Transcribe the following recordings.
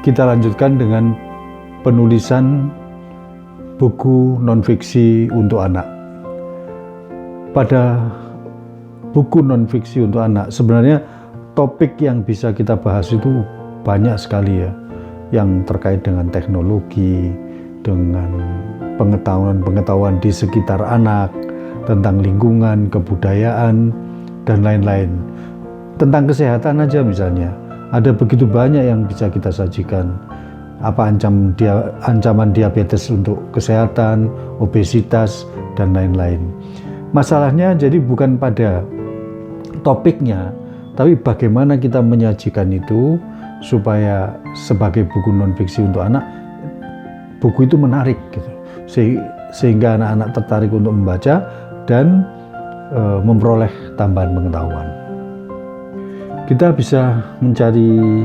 Kita lanjutkan dengan penulisan buku non-fiksi untuk anak. Pada buku non-fiksi untuk anak, sebenarnya topik yang bisa kita bahas itu banyak sekali ya, yang terkait dengan teknologi, dengan pengetahuan di sekitar anak, tentang lingkungan, kebudayaan, dan lain-lain. Tentang kesehatan aja misalnya, ada begitu banyak yang bisa kita sajikan. Apa ancaman diabetes untuk kesehatan, obesitas, dan lain-lain. Masalahnya jadi bukan pada topiknya, tapi bagaimana kita menyajikan itu supaya sebagai buku non-fiksi untuk anak, buku itu menarik gitu. Sehingga anak-anak tertarik untuk membaca dan memperoleh tambahan pengetahuan. Kita bisa mencari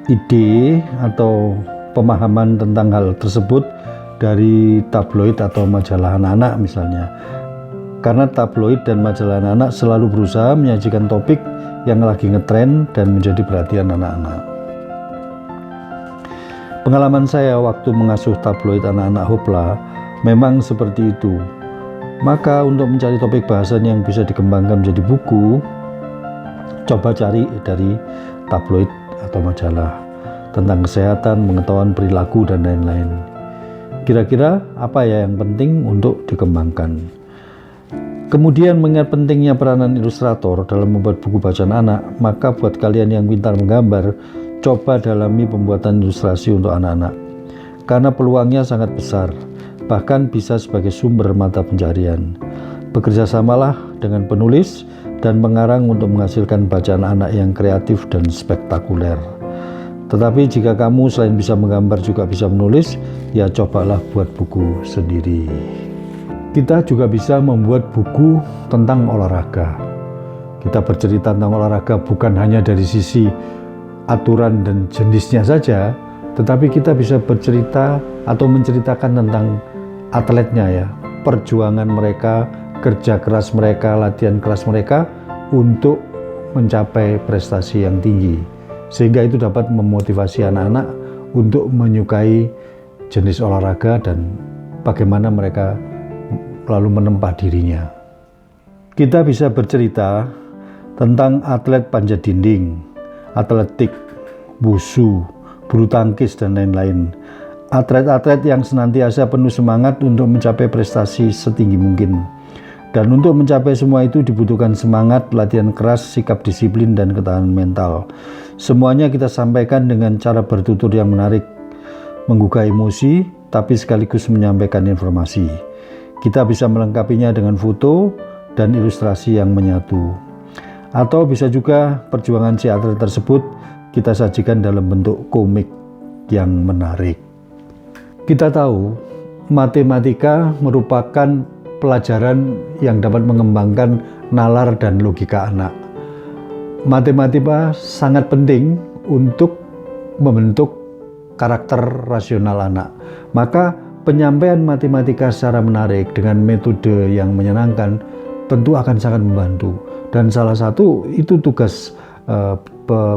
ide atau pemahaman tentang hal tersebut dari tabloid atau majalah anak-anak misalnya. Karena tabloid dan majalah anak-anak selalu berusaha menyajikan topik yang lagi ngetren dan menjadi perhatian anak-anak. Pengalaman saya waktu mengasuh tabloid anak-anak Hopla memang seperti itu. Maka untuk mencari topik bahasan yang bisa dikembangkan menjadi buku, coba cari dari tabloid atau majalah tentang kesehatan, pengetahuan perilaku, dan lain-lain. Kira-kira apa ya yang penting untuk dikembangkan? Kemudian mengingat pentingnya peranan ilustrator dalam membuat buku bacaan anak, maka buat kalian yang pintar menggambar, coba dalami pembuatan ilustrasi untuk anak-anak. Karena peluangnya sangat besar, bahkan bisa sebagai sumber mata pencarian. Bekerjasamalah dengan penulis dan pengarang untuk menghasilkan bacaan anak yang kreatif dan spektakuler. Tetapi jika kamu selain bisa menggambar juga bisa menulis, ya cobalah buat buku sendiri. Kita juga bisa membuat buku tentang olahraga. Kita bercerita tentang olahraga bukan hanya dari sisi aturan dan jenisnya saja, tetapi kita bisa bercerita atau menceritakan tentang atletnya ya, perjuangan mereka, kerja keras mereka, latihan keras mereka untuk mencapai prestasi yang tinggi. Sehingga itu dapat memotivasi anak-anak untuk menyukai jenis olahraga dan bagaimana mereka lalu menempa dirinya. Kita bisa bercerita tentang atlet panjat dinding, atletik, wusu, bulu tangkis, dan lain-lain. Atlet-atlet yang senantiasa penuh semangat untuk mencapai prestasi setinggi mungkin. Dan untuk mencapai semua itu dibutuhkan semangat, latihan keras, sikap disiplin, dan ketahanan mental. Semuanya kita sampaikan dengan cara bertutur yang menarik, menggugah emosi, tapi sekaligus menyampaikan informasi. Kita bisa melengkapinya dengan foto dan ilustrasi yang menyatu. Atau bisa juga perjuangan si atlet tersebut kita sajikan dalam bentuk komik yang menarik. Kita tahu matematika merupakan pelajaran yang dapat mengembangkan nalar dan logika anak. Matematika sangat penting untuk membentuk karakter rasional anak. Maka penyampaian matematika secara menarik dengan metode yang menyenangkan tentu akan sangat membantu. Dan salah satu itu tugas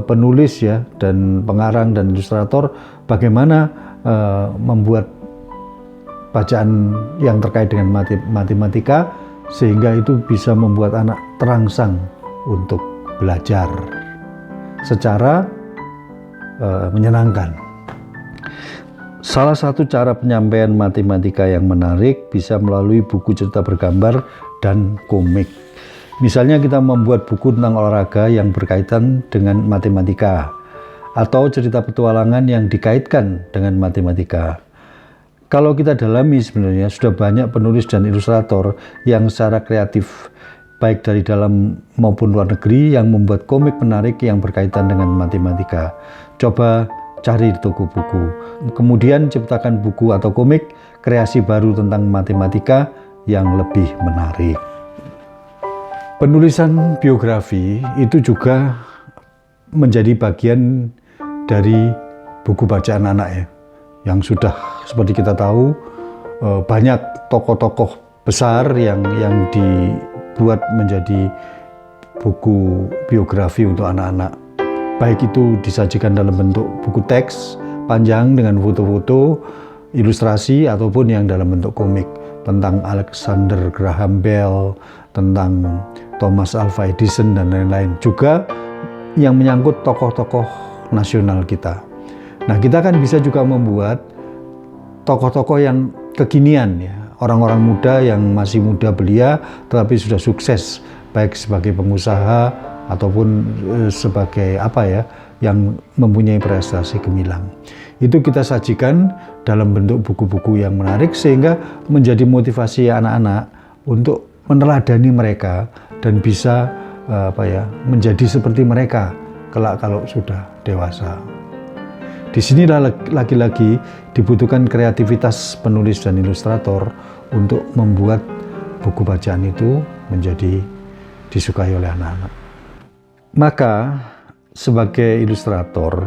penulis ya, dan pengarang dan ilustrator, bagaimana membuat bacaan yang terkait dengan matematika sehingga itu bisa membuat anak terangsang untuk belajar secara menyenangkan. Salah satu cara penyampaian matematika yang menarik bisa melalui buku cerita bergambar dan komik. Misalnya kita membuat buku tentang olahraga yang berkaitan dengan matematika, atau cerita petualangan yang dikaitkan dengan matematika. Kalau kita dalami sebenarnya sudah banyak penulis dan ilustrator yang secara kreatif, baik dari dalam maupun luar negeri, yang membuat komik menarik yang berkaitan dengan matematika. Coba cari di toko buku. Kemudian ciptakan buku atau komik kreasi baru tentang matematika yang lebih menarik. Penulisan biografi itu juga menjadi bagian dari buku bacaan anak ya, yang sudah seperti kita tahu banyak tokoh-tokoh besar yang dibuat menjadi buku biografi untuk anak-anak. Baik itu disajikan dalam bentuk buku teks panjang dengan foto-foto, ilustrasi ataupun yang dalam bentuk komik tentang Alexander Graham Bell, tentang Thomas Alva Edison dan lain-lain. Juga yang menyangkut tokoh-tokoh nasional kita. Nah, kita kan bisa juga membuat tokoh-tokoh yang kekinian ya, orang-orang muda yang masih muda belia tetapi sudah sukses baik sebagai pengusaha ataupun sebagai yang mempunyai prestasi gemilang. Itu kita sajikan dalam bentuk buku-buku yang menarik sehingga menjadi motivasi anak-anak untuk meneladani mereka dan bisa menjadi seperti mereka kelak kalau sudah dewasa. Di sinilah lagi-lagi dibutuhkan kreativitas penulis dan ilustrator untuk membuat buku bacaan itu menjadi disukai oleh anak-anak. Maka sebagai ilustrator,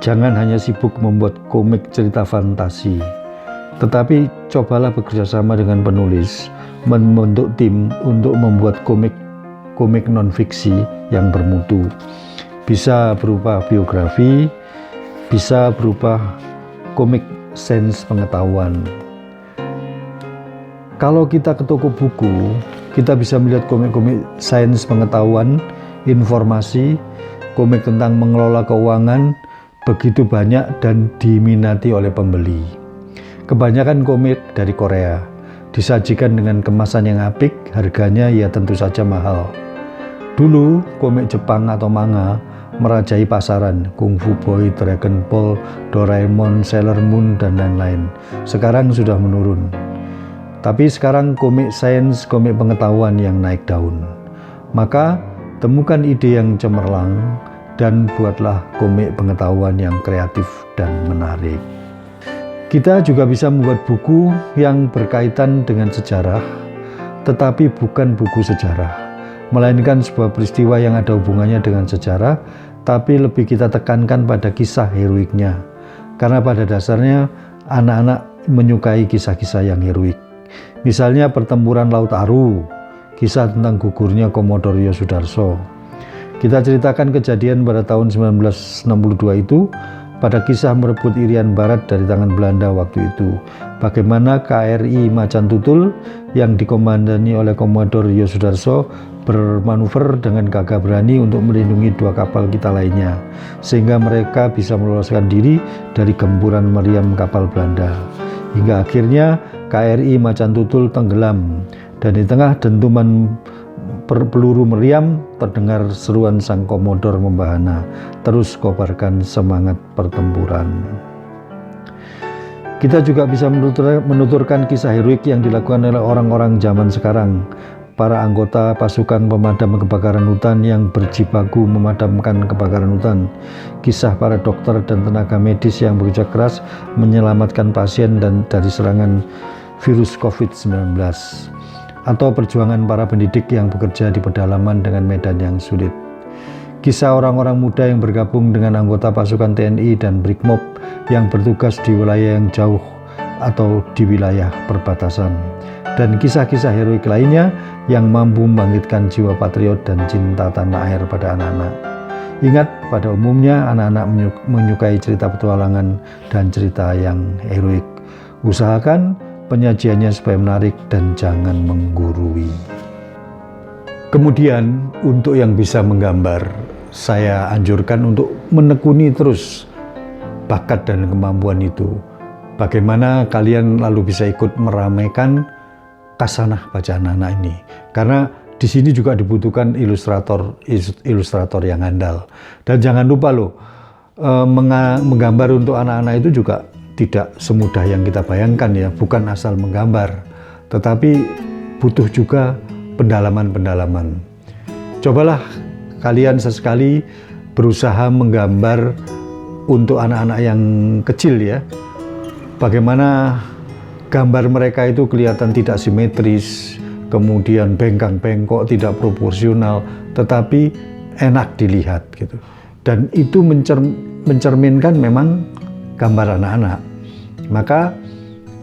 jangan hanya sibuk membuat komik cerita fantasi, tetapi cobalah bekerja sama dengan penulis, membentuk tim untuk membuat komik non-fiksi yang bermutu. Bisa berupa biografi, bisa berupa komik sains pengetahuan. Kalau kita ke toko buku, kita bisa melihat komik-komik sains pengetahuan, informasi, komik tentang mengelola keuangan, begitu banyak dan diminati oleh pembeli. Kebanyakan komik dari Korea, disajikan dengan kemasan yang apik, harganya ya tentu saja mahal. Dulu komik Jepang atau manga merajai pasaran, Kung Fu Boy, Dragon Ball, Doraemon, Sailor Moon, dan lain-lain. Sekarang sudah menurun. Tapi sekarang komik sains, komik pengetahuan yang naik daun. Maka temukan ide yang cemerlang dan buatlah komik pengetahuan yang kreatif dan menarik. Kita juga bisa membuat buku yang berkaitan dengan sejarah, tetapi bukan buku sejarah, melainkan sebuah peristiwa yang ada hubungannya dengan sejarah, tapi lebih kita tekankan pada kisah heroiknya. Karena pada dasarnya anak-anak menyukai kisah-kisah yang heroik. Misalnya pertempuran Laut Aru, kisah tentang gugurnya Komodor Yosudarso. Kita ceritakan kejadian pada tahun 1962 itu, pada kisah merebut Irian Barat dari tangan Belanda waktu itu. Bagaimana KRI Macan Tutul yang dikomandani oleh Komodor Yosudarso bermanuver dengan gagah berani untuk melindungi dua kapal kita lainnya, sehingga mereka bisa meloloskan diri dari gempuran meriam kapal Belanda. Hingga akhirnya KRI Macan Tutul tenggelam, dan di tengah dentuman peluru meriam terdengar seruan sang komodor membahana, terus kobarkan semangat pertempuran. Kita juga bisa menuturkan kisah heroik yang dilakukan oleh orang-orang zaman sekarang, para anggota pasukan pemadam kebakaran hutan yang berjibaku memadamkan kebakaran hutan, kisah para dokter dan tenaga medis yang bekerja keras menyelamatkan pasien dari serangan virus COVID-19, atau perjuangan para pendidik yang bekerja di pedalaman dengan medan yang sulit. Kisah orang-orang muda yang bergabung dengan anggota pasukan TNI dan Brimob yang bertugas di wilayah yang jauh atau di wilayah perbatasan. Dan kisah-kisah heroik lainnya yang mampu membangkitkan jiwa patriot dan cinta tanah air pada anak-anak. Ingat, pada umumnya anak-anak menyukai cerita petualangan dan cerita yang heroik. Usahakan penyajiannya supaya menarik dan jangan menggurui. Kemudian untuk yang bisa menggambar, saya anjurkan untuk menekuni terus bakat dan kemampuan itu. Bagaimana kalian lalu bisa ikut meramaikan kasanah bacaan anak ini? Karena di sini juga dibutuhkan ilustrator yang handal. Dan jangan lupa loh, menggambar untuk anak-anak itu juga tidak semudah yang kita bayangkan ya, bukan asal menggambar, tetapi butuh juga pendalaman-pendalaman. Cobalah kalian sesekali berusaha menggambar untuk anak-anak yang kecil ya, bagaimana gambar mereka itu kelihatan tidak simetris, kemudian bengkang-bengkok, tidak proporsional, tetapi enak dilihat gitu. Dan itu mencerminkan memang gambar anak-anak. Maka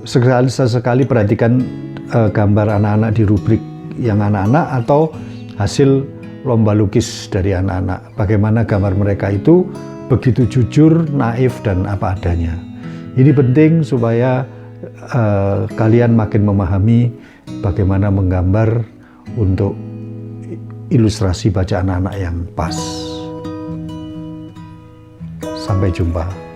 sesekali perhatikan gambar anak-anak di rubrik yang anak-anak atau hasil lomba lukis dari anak-anak. Bagaimana gambar mereka itu begitu jujur, naif, dan apa adanya. Ini penting supaya kalian makin memahami bagaimana menggambar untuk ilustrasi bacaan anak yang pas. Sampai jumpa.